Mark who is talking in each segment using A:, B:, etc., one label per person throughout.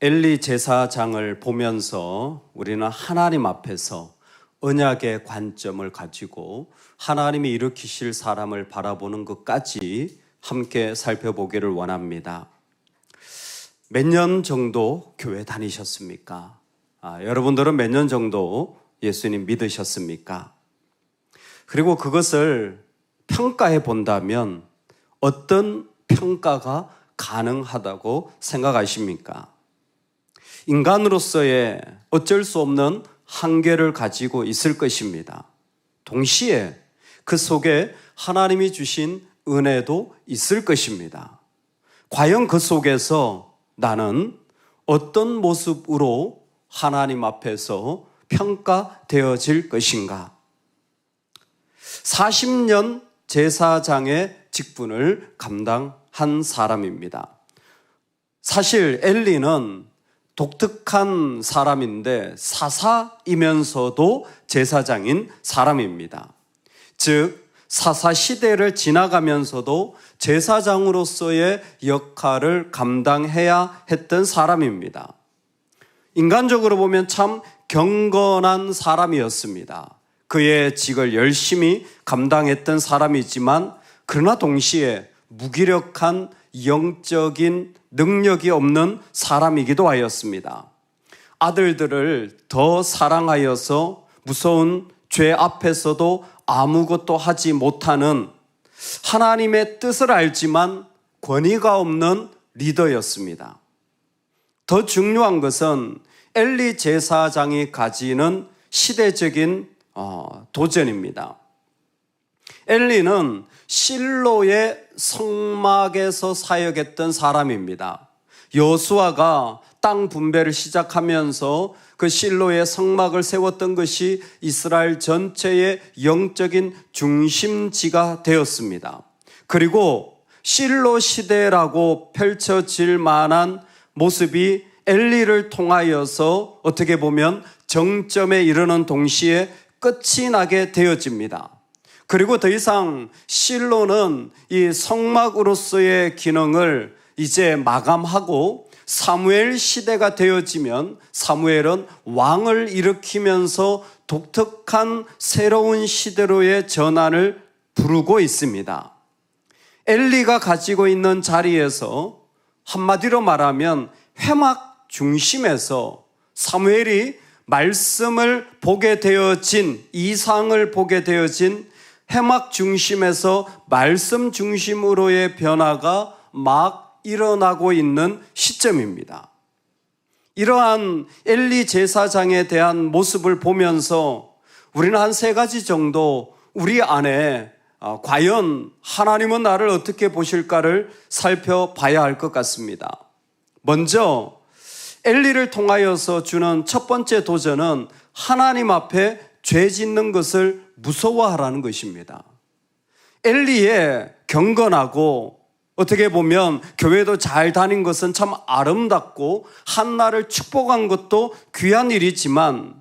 A: 엘리 제사장을 보면서 우리는 하나님 앞에서 언약의 관점을 가지고 하나님이 일으키실 사람을 바라보는 것까지 함께 살펴보기를 원합니다. 몇 년 정도 교회 다니셨습니까? 여러분들은 몇 년 정도 예수님 믿으셨습니까? 그리고 그것을 평가해 본다면 어떤 평가가 가능하다고 생각하십니까? 인간으로서의 어쩔 수 없는 한계를 가지고 있을 것입니다. 동시에 그 속에 하나님이 주신 은혜도 있을 것입니다. 과연 그 속에서 나는 어떤 모습으로 하나님 앞에서 평가되어질 것인가? 40년 제사장의 직분을 감당한 사람입니다. 사실 엘리는 독특한 사람인데 사사이면서도 제사장인 사람입니다. 즉 사사시대를 지나가면서도 제사장으로서의 역할을 감당해야 했던 사람입니다. 인간적으로 보면 참 경건한 사람이었습니다. 그의 직을 열심히 감당했던 사람이지만 그러나 동시에 무기력한 영적인 능력이 없는 사람이기도 하였습니다. 아들들을 더 사랑하여서 무서운 죄 앞에서도 아무것도 하지 못하는 하나님의 뜻을 알지만 권위가 없는 리더였습니다. 더 중요한 것은 엘리 제사장이 가지는 시대적인 도전입니다. 엘리는 실로의 성막에서 사역했던 사람입니다. 여호수아가 땅 분배를 시작하면서 그 실로의 성막을 세웠던 것이 이스라엘 전체의 영적인 중심지가 되었습니다. 그리고 실로 시대라고 펼쳐질 만한 모습이 엘리를 통하여서 어떻게 보면 정점에 이르는 동시에 끝이 나게 되어집니다. 그리고 더 이상 실로는 이 성막으로서의 기능을 이제 마감하고 사무엘 시대가 되어지면 사무엘은 왕을 일으키면서 독특한 새로운 시대로의 전환을 부르고 있습니다. 엘리가 가지고 있는 자리에서 한마디로 말하면 회막 중심에서 사무엘이 말씀을 보게 되어진, 이상을 보게 되어진 회막 중심에서 말씀 중심으로의 변화가 막 일어나고 있는 시점입니다. 이러한 엘리 제사장에 대한 모습을 보면서 우리는 한 3가지 정도 우리 안에 과연 하나님은 나를 어떻게 보실까를 살펴봐야 할 것 같습니다. 먼저 엘리를 통하여서 주는 첫 번째 도전은 하나님 앞에 죄 짓는 것을 무서워하라는 것입니다. 엘리의 경건하고 어떻게 보면 교회도 잘 다닌 것은 참 아름답고 한나를 축복한 것도 귀한 일이지만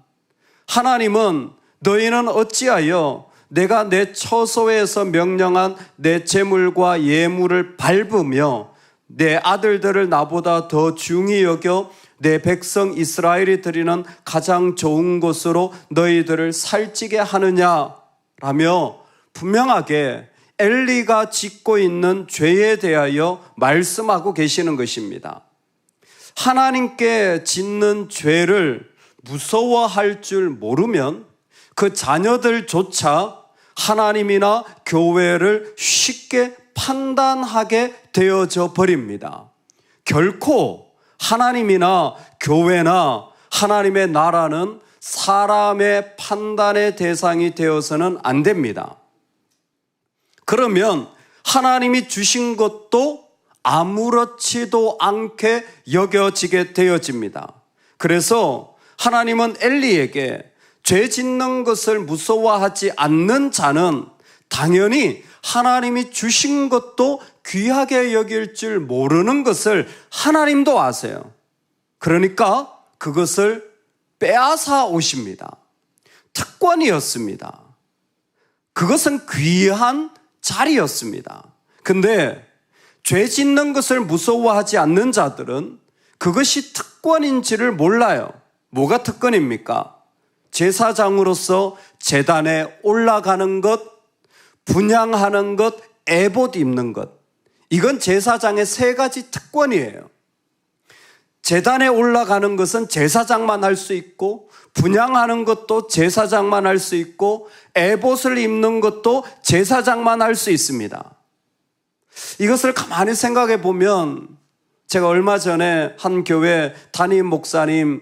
A: 하나님은 너희는 어찌하여 내가 내 처소에서 명령한 내 제물과 예물을 밟으며 내 아들들을 나보다 더 중히 여겨 내 백성 이스라엘이 드리는 가장 좋은 것으로 너희들을 살찌게 하느냐라며 분명하게 엘리가 짓고 있는 죄에 대하여 말씀하고 계시는 것입니다. 하나님께 짓는 죄를 무서워할 줄 모르면 그 자녀들조차 하나님이나 교회를 쉽게 판단하게 되어져 버립니다. 결코 하나님이나 교회나 하나님의 나라는 사람의 판단의 대상이 되어서는 안 됩니다. 그러면 하나님이 주신 것도 아무렇지도 않게 여겨지게 되어집니다. 그래서 하나님은 엘리에게 죄 짓는 것을 무서워하지 않는 자는 당연히 하나님이 주신 것도 귀하게 여길 줄 모르는 것을 하나님도 아세요. 그러니까 그것을 빼앗아 오십니다. 특권이었습니다. 그것은 귀한 자리였습니다. 근데 죄 짓는 것을 무서워하지 않는 자들은 그것이 특권인지를 몰라요. 뭐가 특권입니까? 제사장으로서 제단에 올라가는 것, 분향하는 것, 에봇 입는 것. 이건 제사장의 세 가지 특권이에요. 제단에 올라가는 것은 제사장만 할 수 있고, 분향하는 것도 제사장만 할 수 있고, 에봇을 입는 것도 제사장만 할 수 있습니다. 이것을 가만히 생각해 보면, 제가 얼마 전에 한 교회 담임 목사님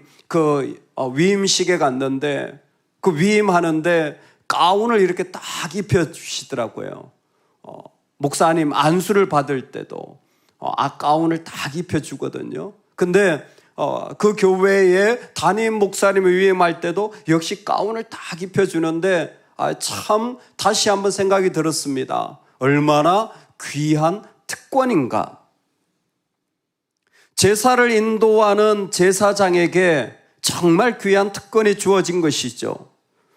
A: 위임식에 갔는데, 그 위임하는데 가운을 이렇게 딱 입혀주시더라고요. 목사님 안수를 받을 때도 가운을 딱 입혀주거든요. 근데 그 교회에 담임 목사님을 위임할 때도 역시 가운을 딱 입혀주는데 참 다시 한번 생각이 들었습니다. 얼마나 귀한 특권인가. 제사를 인도하는 제사장에게 정말 귀한 특권이 주어진 것이죠.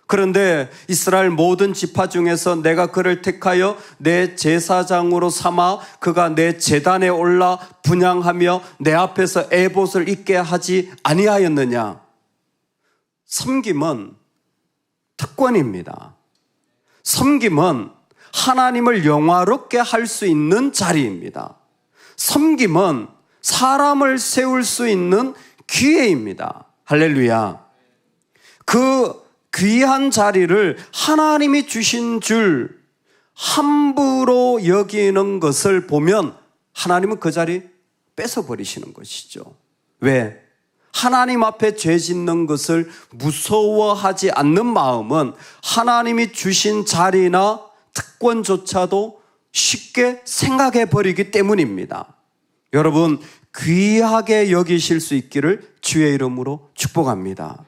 A: 그런데 이스라엘 모든 지파 중에서 내가 그를 택하여 내 제사장으로 삼아 그가 내 제단에 올라 분향하며 내 앞에서 에봇을 입게 하지 아니하였느냐? 섬김은 특권입니다. 섬김은 하나님을 영화롭게 할 수 있는 자리입니다. 섬김은 사람을 세울 수 있는 기회입니다. 할렐루야. 그 귀한 자리를 하나님이 주신 줄 함부로 여기는 것을 보면 하나님은 그 자리 뺏어버리시는 것이죠. 왜? 하나님 앞에 죄 짓는 것을 무서워하지 않는 마음은 하나님이 주신 자리나 특권조차도 쉽게 생각해 버리기 때문입니다. 여러분, 귀하게 여기실 수 있기를 주의 이름으로 축복합니다.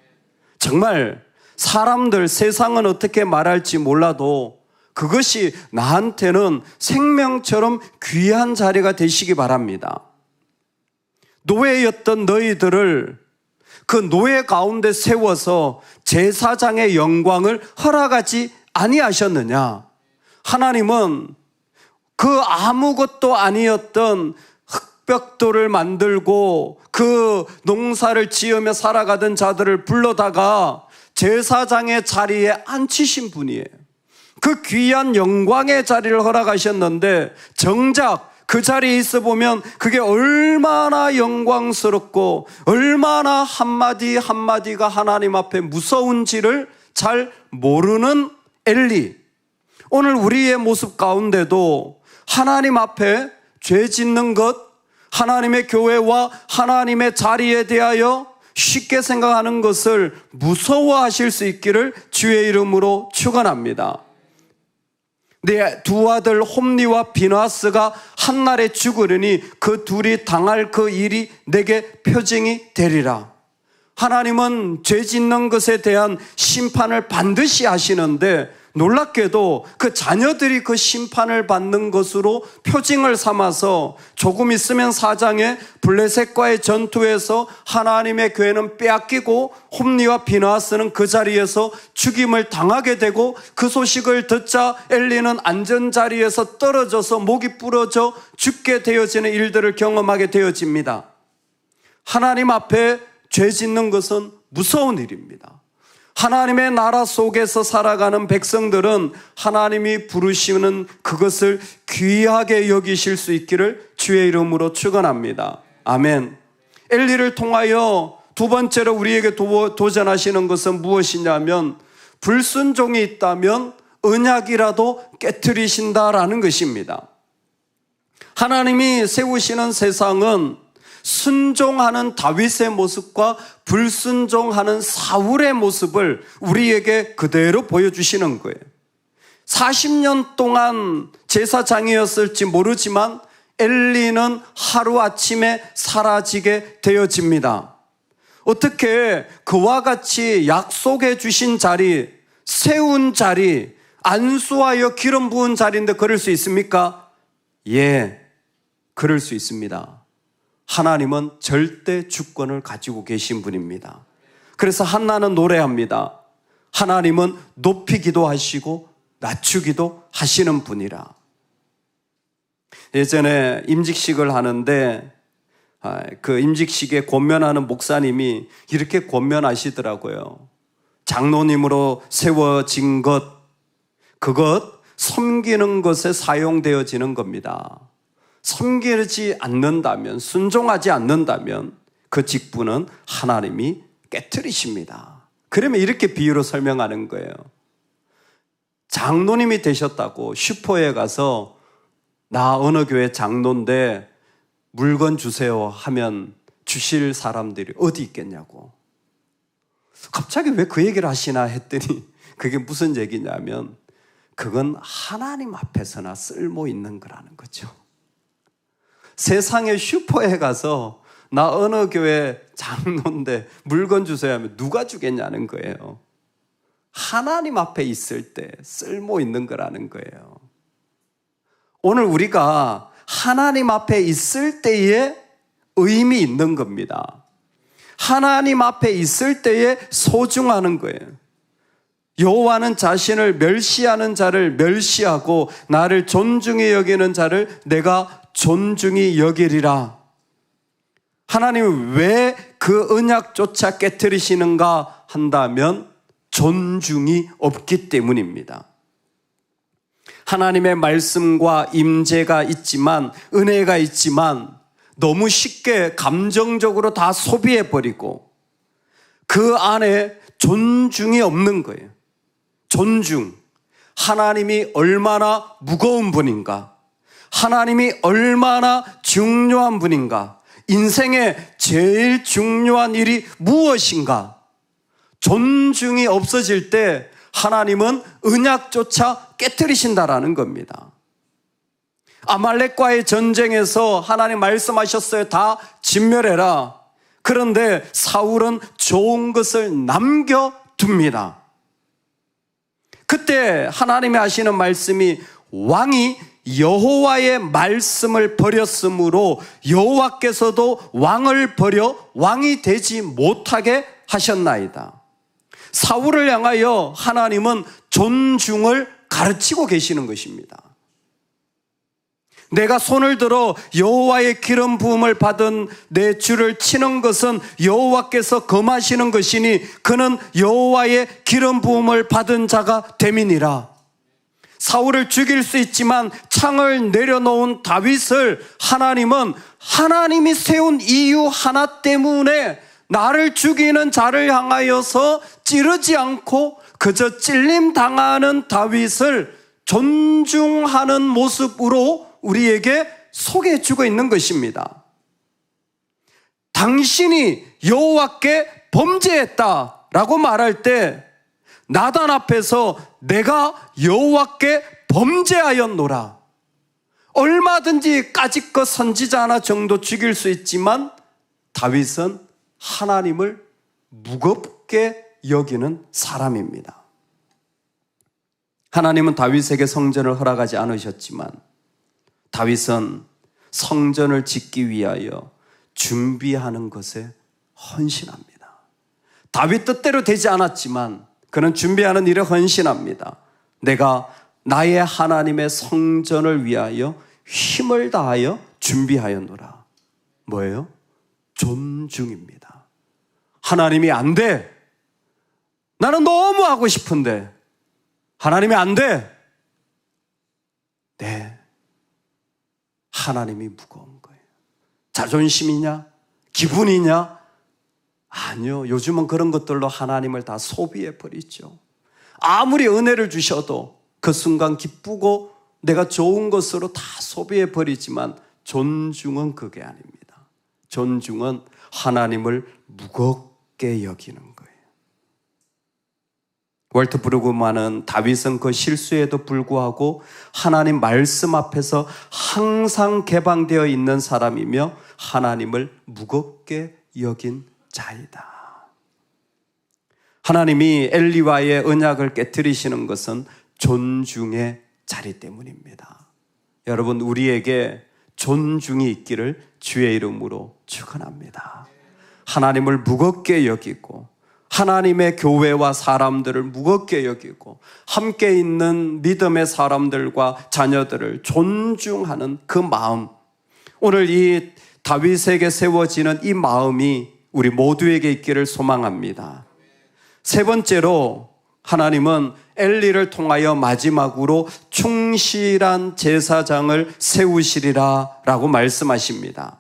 A: 정말 사람들, 세상은 어떻게 말할지 몰라도 그것이 나한테는 생명처럼 귀한 자리가 되시기 바랍니다. 노예였던 너희들을 그 노예 가운데 세워서 제사장의 영광을 허락하지 아니하셨느냐? 하나님은 그 아무것도 아니었던 흑벽돌을 만들고 그 농사를 지으며 살아가던 자들을 불러다가 제사장의 자리에 앉히신 분이에요. 그 귀한 영광의 자리를 허락하셨는데 정작 그 자리에 있어 보면 그게 얼마나 영광스럽고 얼마나 한마디 한마디가 하나님 앞에 무서운지를 잘 모르는 엘리. 오늘 우리의 모습 가운데도 하나님 앞에 죄 짓는 것, 하나님의 교회와 하나님의 자리에 대하여 쉽게 생각하는 것을 무서워하실 수 있기를 주의 이름으로 축원합니다. 내 두 아들 홈리와 비나스가 한날에 죽으려니 그 둘이 당할 그 일이 내게 표징이 되리라. 하나님은 죄 짓는 것에 대한 심판을 반드시 하시는데 놀랍게도 그 자녀들이 그 심판을 받는 것으로 표징을 삼아서 조금 있으면 4장에 블레셋과의 전투에서 하나님의 교회는 빼앗기고 홈리와 비나하스는 그 자리에서 죽임을 당하게 되고 그 소식을 듣자 엘리는 안전자리에서 떨어져서 목이 부러져 죽게 되어지는 일들을 경험하게 되어집니다. 하나님 앞에 죄 짓는 것은 무서운 일입니다. 하나님의 나라 속에서 살아가는 백성들은 하나님이 부르시는 그것을 귀하게 여기실 수 있기를 주의 이름으로 축원합니다. 아멘. 엘리를 통하여 두 번째로 우리에게 도전하시는 것은 무엇이냐면 불순종이 있다면 언약이라도 깨트리신다라는 것입니다. 하나님이 세우시는 세상은 순종하는 다윗의 모습과 불순종하는 사울의 모습을 우리에게 그대로 보여주시는 거예요. 40년 동안 제사장이었을지 모르지만 엘리는 하루아침에 사라지게 되어집니다. 어떻게 그와 같이 약속해 주신 자리, 세운 자리, 안수하여 기름 부은 자리인데 그럴 수 있습니까? 예, 그럴 수 있습니다. 하나님은 절대 주권을 가지고 계신 분입니다. 그래서 한나는 노래합니다. 하나님은 높이기도 하시고 낮추기도 하시는 분이라. 예전에 임직식을 하는데 그 임직식에 권면하는 목사님이 이렇게 권면하시더라고요. 장로님으로 세워진 그것 섬기는 것에 사용되어지는 겁니다. 섬기지 않는다면, 순종하지 않는다면 그 직분은 하나님이 깨트리십니다. 그러면 이렇게 비유로 설명하는 거예요. 장로님이 되셨다고 슈퍼에 가서 나 어느 교회 장로인데 물건 주세요 하면 주실 사람들이 어디 있겠냐고. 갑자기 왜 그 얘기를 하시나 했더니 그게 무슨 얘기냐면 그건 하나님 앞에서나 쓸모 있는 거라는 거죠. 세상의 슈퍼에 가서 나 어느 교회 장로인데 물건 주세요 하면 누가 주겠냐는 거예요. 하나님 앞에 있을 때 쓸모 있는 거라는 거예요. 오늘 우리가 하나님 앞에 있을 때에 의미 있는 겁니다. 하나님 앞에 있을 때에 소중하는 거예요. 여호와는 자신을 멸시하는 자를 멸시하고 나를 존중히 여기는 자를 내가 존중히 여기리라. 하나님은 왜 그 언약조차 깨트리시는가 한다면 존중이 없기 때문입니다. 하나님의 말씀과 임재가 있지만, 은혜가 있지만 너무 쉽게 감정적으로 다 소비해버리고 그 안에 존중이 없는 거예요. 존중. 하나님이 얼마나 무거운 분인가, 하나님이 얼마나 중요한 분인가, 인생의 제일 중요한 일이 무엇인가, 존중이 없어질 때 하나님은 언약조차 깨트리신다라는 겁니다. 아말렉과의 전쟁에서 하나님 말씀하셨어요. 다 진멸해라. 그런데 사울은 좋은 것을 남겨둡니다. 그때 하나님이 하시는 말씀이 왕이 여호와의 말씀을 버렸으므로 여호와께서도 왕을 버려 왕이 되지 못하게 하셨나이다. 사울을 향하여 하나님은 존중을 가르치고 계시는 것입니다. 내가 손을 들어 여호와의 기름 부음을 받은 내 주를 치는 것은 여호와께서 금하시는 것이니 그는 여호와의 기름 부음을 받은 자가 됨이니라. 사울을 죽일 수 있지만 창을 내려놓은 다윗을 하나님은 하나님이 세운 이유 하나 때문에 나를 죽이는 자를 향하여서 찌르지 않고 그저 찔림 당하는 다윗을 존중하는 모습으로 우리에게 소개해주고 있는 것입니다. 당신이 여호와께 범죄했다라고 말할 때 나단 앞에서 내가 여호와께 범죄하였노라. 얼마든지 까짓것 선지자 하나 정도 죽일 수 있지만 다윗은 하나님을 무겁게 여기는 사람입니다. 하나님은 다윗에게 성전을 허락하지 않으셨지만 다윗은 성전을 짓기 위하여 준비하는 것에 헌신합니다. 다윗 뜻대로 되지 않았지만 그는 준비하는 일에 헌신합니다. 내가 나의 하나님의 성전을 위하여 힘을 다하여 준비하였노라. 뭐예요? 존중입니다. 하나님이 안 돼. 나는 너무 하고 싶은데 하나님이 안 돼. 네. 하나님이 무거운 거예요. 자존심이냐? 기분이냐? 아니요. 요즘은 그런 것들로 하나님을 다 소비해버리죠. 아무리 은혜를 주셔도 그 순간 기쁘고 내가 좋은 것으로 다 소비해버리지만 존중은 그게 아닙니다. 존중은 하나님을 무겁게 여기는 거예요. 월트 브루그만은 다윗은 그 실수에도 불구하고 하나님 말씀 앞에서 항상 개방되어 있는 사람이며 하나님을 무겁게 여긴 자이다. 하나님이 엘리와의 언약을 깨트리시는 것은 존중의 자리 때문입니다. 여러분, 우리에게 존중이 있기를 주의 이름으로 축원합니다. 하나님을 무겁게 여기고 하나님의 교회와 사람들을 무겁게 여기고 함께 있는 믿음의 사람들과 자녀들을 존중하는 그 마음, 오늘 이 다윗에게 세워지는 이 마음이 우리 모두에게 있기를 소망합니다. 세 번째로 하나님은 엘리를 통하여 마지막으로 충실한 제사장을 세우시리라 라고 말씀하십니다.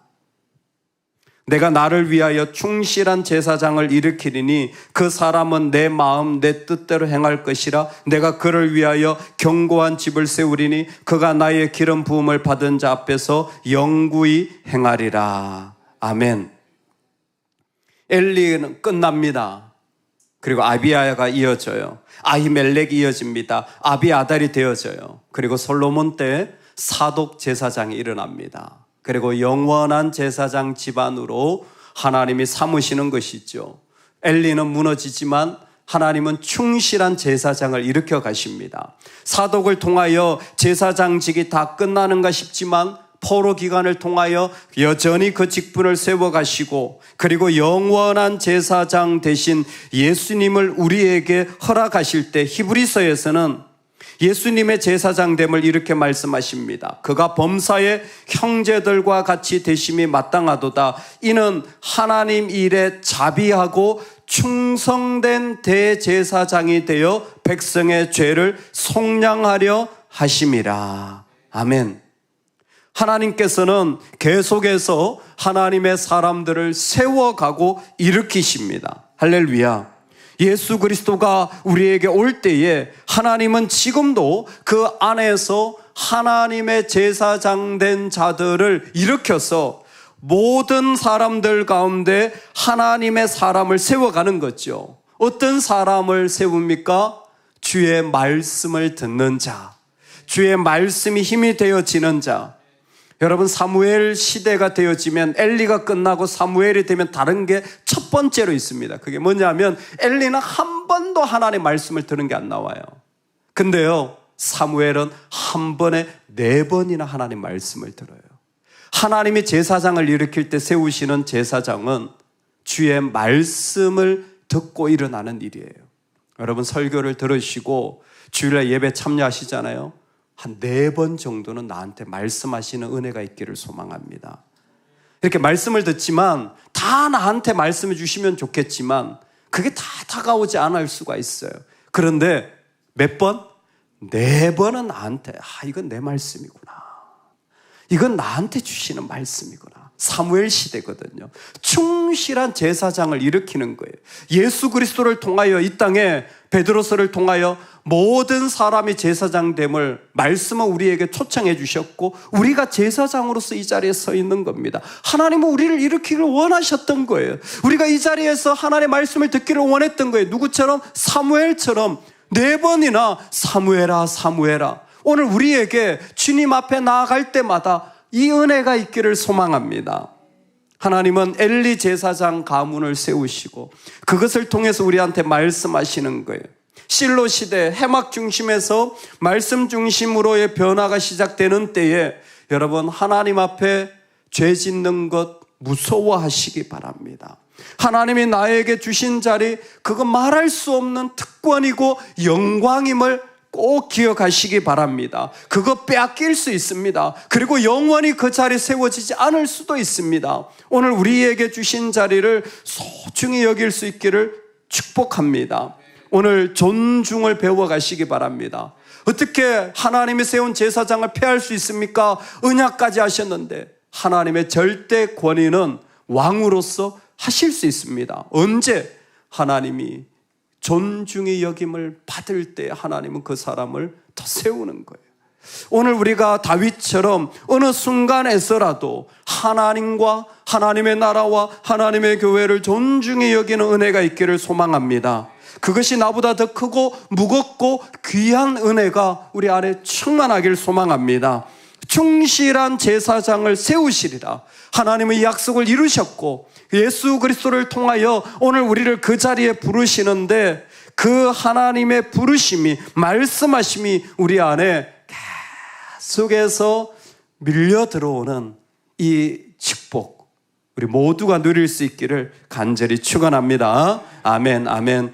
A: 내가 나를 위하여 충실한 제사장을 일으키리니 그 사람은 내 마음 내 뜻대로 행할 것이라. 내가 그를 위하여 견고한 집을 세우리니 그가 나의 기름 부음을 받은 자 앞에서 영구히 행하리라. 아멘. 엘리는 끝납니다. 그리고 아비야가 이어져요. 아히멜렉이 이어집니다. 아비아달이 되어져요. 그리고 솔로몬 때 사독 제사장이 일어납니다. 그리고 영원한 제사장 집안으로 하나님이 삼으시는 것이죠. 엘리는 무너지지만 하나님은 충실한 제사장을 일으켜 가십니다. 사독을 통하여 제사장직이 다 끝나는가 싶지만 포로 기간을 통하여 여전히 그 직분을 세워가시고, 그리고 영원한 제사장 대신 예수님을 우리에게 허락하실 때 히브리서에서는 예수님의 제사장됨을 이렇게 말씀하십니다. 그가 범사의 형제들과 같이 되심이 마땅하도다. 이는 하나님 일에 자비하고 충성된 대제사장이 되어 백성의 죄를 속량하려 하심이라. 아멘. 하나님께서는 계속해서 하나님의 사람들을 세워가고 일으키십니다. 할렐루야. 예수 그리스도가 우리에게 올 때에 하나님은 지금도 그 안에서 하나님의 제사장 된 자들을 일으켜서 모든 사람들 가운데 하나님의 사람을 세워가는 거죠. 어떤 사람을 세웁니까? 주의 말씀을 듣는 자, 주의 말씀이 힘이 되어지는 자. 여러분, 사무엘 시대가 되어지면 엘리가 끝나고 사무엘이 되면 다른 게 첫 번째로 있습니다. 그게 뭐냐면 엘리는 한 번도 하나님의 말씀을 들은 게 안 나와요. 근데요, 사무엘은 한 번에 4번이나 하나님 말씀을 들어요. 하나님이 제사장을 일으킬 때 세우시는 제사장은 주의 말씀을 듣고 일어나는 일이에요. 여러분, 설교를 들으시고 주일날 예배 참여하시잖아요. 한 4번 정도는 나한테 말씀하시는 은혜가 있기를 소망합니다. 이렇게 말씀을 듣지만 다 나한테 말씀해 주시면 좋겠지만 그게 다 다가오지 않을 수가 있어요. 그런데 몇 번? 4번은 나한테, 이건 내 말씀이구나. 이건 나한테 주시는 말씀이구나. 사무엘 시대거든요. 충실한 제사장을 일으키는 거예요. 예수 그리스도를 통하여 이 땅에 베드로서를 통하여 모든 사람이 제사장됨을 말씀은 우리에게 초청해 주셨고 우리가 제사장으로서 이 자리에 서 있는 겁니다. 하나님은 우리를 일으키기를 원하셨던 거예요. 우리가 이 자리에서 하나님의 말씀을 듣기를 원했던 거예요. 누구처럼? 사무엘처럼 4번이나 사무엘아 사무엘아. 오늘 우리에게 주님 앞에 나아갈 때마다 이 은혜가 있기를 소망합니다. 하나님은 엘리 제사장 가문을 세우시고 그것을 통해서 우리한테 말씀하시는 거예요. 실로 시대 해막 중심에서 말씀 중심으로의 변화가 시작되는 때에 여러분, 하나님 앞에 죄 짓는 것 무서워하시기 바랍니다. 하나님이 나에게 주신 자리, 그거 말할 수 없는 특권이고 영광임을 꼭 기억하시기 바랍니다. 그거 빼앗길 수 있습니다. 그리고 영원히 그 자리에 세워지지 않을 수도 있습니다. 오늘 우리에게 주신 자리를 소중히 여길 수 있기를 축복합니다. 오늘 존중을 배워가시기 바랍니다. 어떻게 하나님이 세운 제사장을 폐할 수 있습니까? 언약까지 하셨는데 하나님의 절대 권위는 왕으로서 하실 수 있습니다. 언제? 하나님이 존중의 여김을 받을 때 하나님은 그 사람을 더 세우는 거예요. 오늘 우리가 다윗처럼 어느 순간에서라도 하나님과 하나님의 나라와 하나님의 교회를 존중히 여기는 은혜가 있기를 소망합니다. 그것이 나보다 더 크고 무겁고 귀한 은혜가 우리 안에 충만하길 소망합니다. 충실한 제사장을 세우시리라. 하나님은 이 약속을 이루셨고 예수 그리스도를 통하여 오늘 우리를 그 자리에 부르시는데 그 하나님의 부르심이, 말씀하심이 우리 안에 계속해서 밀려 들어오는 이 축복, 우리 모두가 누릴 수 있기를 간절히 축원합니다. 아멘, 아멘.